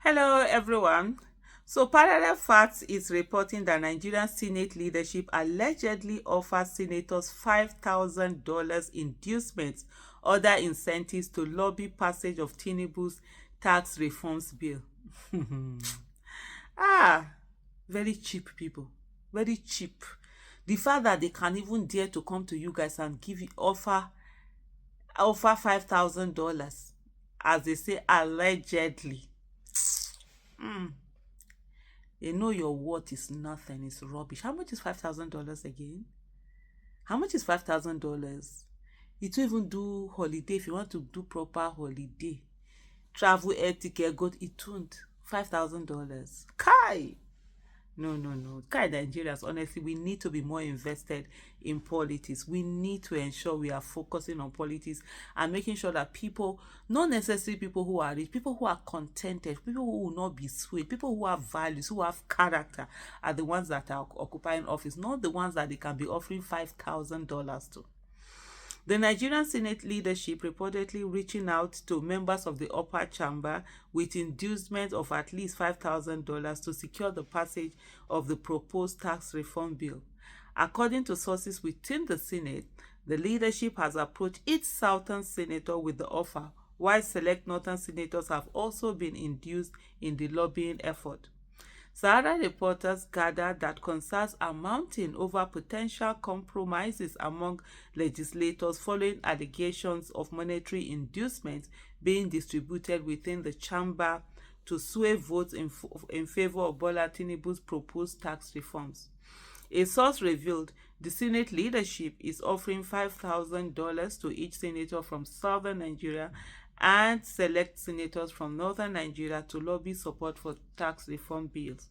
Hello, everyone. So, Parallel Facts is reporting that Nigerian Senate leadership allegedly offers senators $5,000 inducements, other incentives to lobby passage of Tinubu's tax reforms bill. ah, very cheap people. Very cheap. The fact that they can even dare to come to you guys and give you offer $5,000, as they say, allegedly. They know your worth is nothing, it's rubbish. How much is $5,000 again? How much is $5,000? It will even do holiday if you want to do proper holiday. Travel, air ticket, go, it won't. $5,000. Kai! No, no, no. Kind Nigerians, honestly, we need to be more invested in politics. We need to ensure we are focusing on politics and making sure that people, not necessarily people who are rich, people who are contented, people who will not be swayed, people who have values, who have character, are the ones that are occupying office, not the ones that they can be offering $5,000 to. The Nigerian Senate leadership reportedly reaching out to members of the upper chamber with inducement of at least $5,000 to secure the passage of the proposed tax reform bill. According to sources within the Senate, the leadership has approached each southern senator with the offer, while select northern senators have also been induced in the lobbying effort. Sahara reporters gathered that concerns are mounting over potential compromises among legislators following allegations of monetary inducements being distributed within the chamber to sway votes in favor of Bola Tinubu's proposed tax reforms. A source revealed the Senate leadership is offering $5,000 to each senator from southern Nigeria and select senators from northern Nigeria to lobby support for tax reform bills.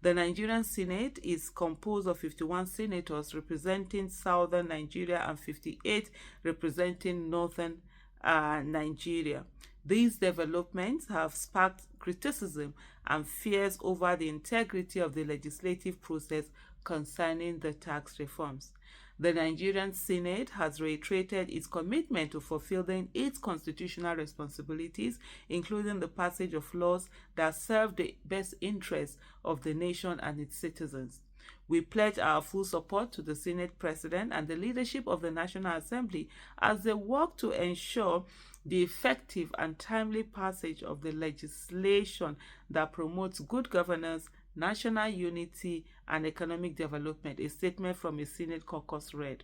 The Nigerian Senate is composed of 51 senators representing southern Nigeria and 58 representing northern Nigeria. These developments have sparked criticism and fears over the integrity of the legislative process concerning the tax reforms. The Nigerian Senate has reiterated its commitment to fulfilling its constitutional responsibilities, including the passage of laws that serve the best interests of the nation and its citizens. We pledge our full support to the Senate President and the leadership of the National Assembly as they work to ensure the effective and timely passage of the legislation that promotes good governance, national unity, and economic development, a statement from a Senate caucus read.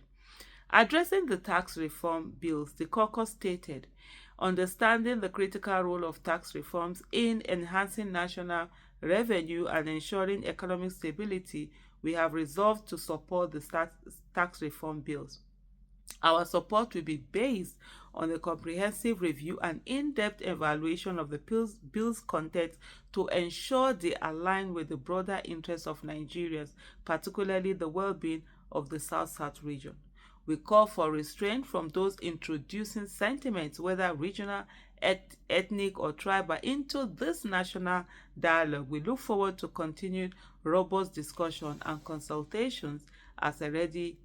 Addressing the tax reform bills, the caucus stated, understanding the critical role of tax reforms in enhancing national revenue and ensuring economic stability, we have resolved to support the tax reform bills. Our support will be based on a comprehensive review and in-depth evaluation of the bill's content to ensure they align with the broader interests of Nigerians, particularly the well-being of the South-South region. We call for restraint from those introducing sentiments, whether regional, ethnic, or tribal, into this national dialogue. We look forward to continued robust discussion and consultations as already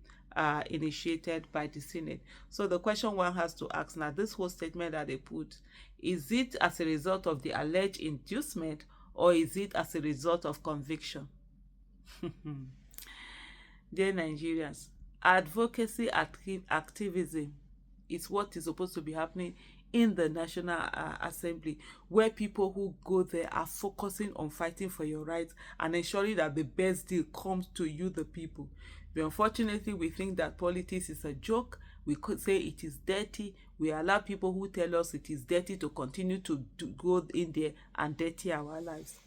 initiated by the Senate. So the question one has to ask now, this whole statement that they put, is it as a result of the alleged inducement or is it as a result of conviction? Dear Nigerians, advocacy activism is what is supposed to be happening in the National Assembly, where people who go there are focusing on fighting for your rights and ensuring that the best deal comes to you, the people. But unfortunately, we think that politics is a joke. We could say it is dirty. We allow people who tell us it is dirty to continue to go in there and dirty our lives.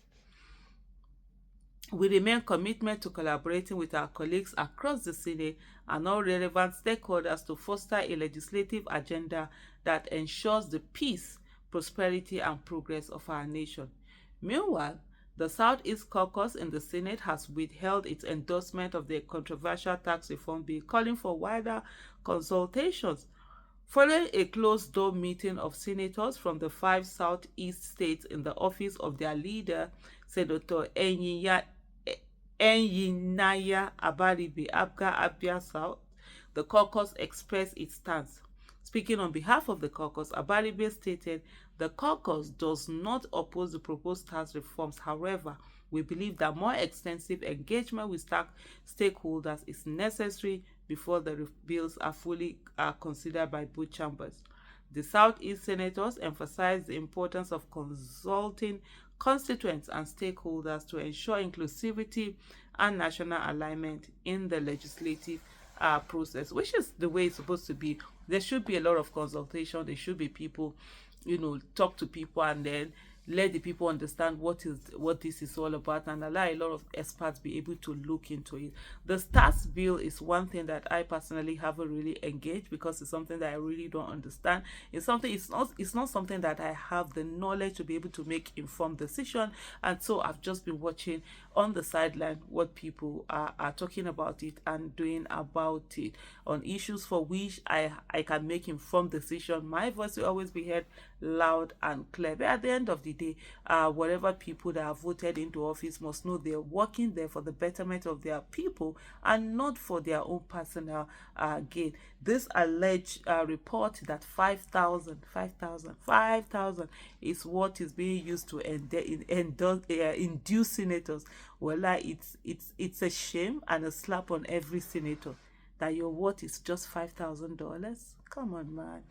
We remain committed to collaborating with our colleagues across the Senate and all relevant stakeholders to foster a legislative agenda that ensures the peace, prosperity, and progress of our nation. Meanwhile, the Southeast Caucus in the Senate has withheld its endorsement of the controversial tax reform bill, calling for wider consultations. Following a closed-door meeting of senators from the 5 Southeast states in the office of their leader, Senator Enyinaya Abaribe, Abga Abia South, the caucus expressed its stance. Speaking on behalf of the caucus, Abaribe stated, the caucus does not oppose the proposed tax reforms. However, we believe that more extensive engagement with stakeholders is necessary before the bills are fully considered by both chambers. The Southeast senators emphasized the importance of consulting constituents and stakeholders to ensure inclusivity and national alignment in the legislative process, which is the way it's supposed to be. There should be a lot of consultation. There should be people, talk to people and then let the people understand what this is all about, and allow a lot of experts be able to look into it. The tax bill is one thing that I personally haven't really engaged, because it's something that I really don't understand. It's not something that I have the knowledge to be able to make informed decision, and so I've just been watching on the sideline what people are talking about it and doing about it on issues for which I can make informed decision. My voice will always be heard loud and clear. But at the end of the day, whatever people that are voted into office must know they're working there for the betterment of their people and not for their own personal gain. This alleged report that 5,000 is what is being used to induce senators. Well, it's a shame and a slap on every senator that your worth is just $5,000. Come on, man.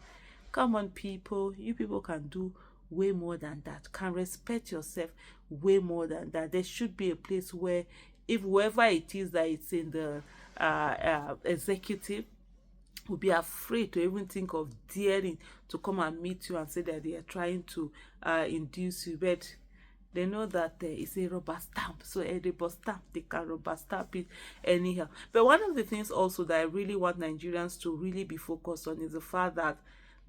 Come on, people. You people can do way more than that. Can respect yourself way more than that. There should be a place where, if whoever it is that it's in the executive will be afraid to even think of daring to come and meet you and say that they are trying to induce you, but they know that it's a rubber stamp. So a rubber stamp, they can rubber stamp it anyhow. But one of the things also that I really want Nigerians to really be focused on is the fact that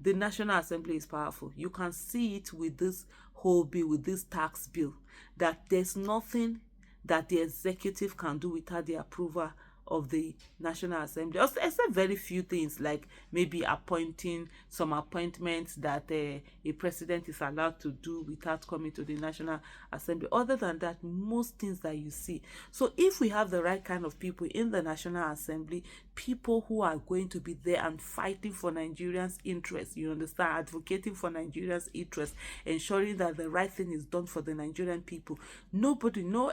the National Assembly is powerful. You can see it with this whole bill, with this tax bill, that there's nothing that the executive can do without the approval of the National Assembly, except very few things, like maybe appointing some appointments that a president is allowed to do without coming to the National Assembly. Other than that, most things that you see. So if we have the right kind of people in the National Assembly, people who are going to be there and fighting for Nigerians' interests, you understand, advocating for Nigerians' interests, ensuring that the right thing is done for the Nigerian people, no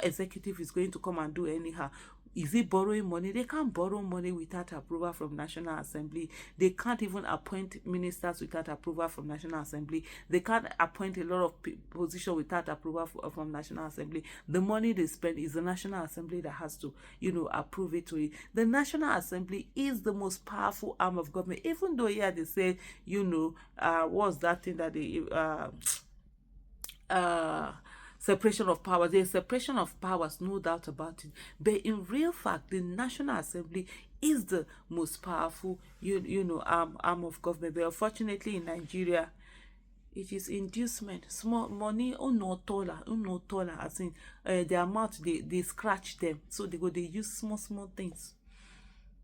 executive is going to come and do anyhow. Is it borrowing money? They can't borrow money without approval from National Assembly. They can't even appoint ministers without approval from National Assembly. They can't appoint a lot of positions without approval from National Assembly. The money they spend is the National Assembly that has to, approve it to it. The National Assembly is the most powerful arm of government, even though here they say, what's that thing that they separation of powers. There's separation of powers, no doubt about it. But in real fact, the National Assembly is the most powerful, arm of government. But unfortunately, in Nigeria, it is inducement. Small money, no taller, as in the amount they scratch them. So they use small things.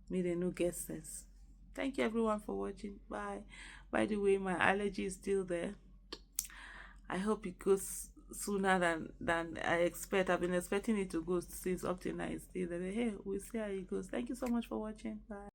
May they no get sense. Thank you everyone for watching. Bye. By the way, my allergy is still there. I hope it goes sooner than I expect. I've been expecting it to go since up to now. It's still there. Hey, we'll see how it goes. Thank you so much for watching. Bye.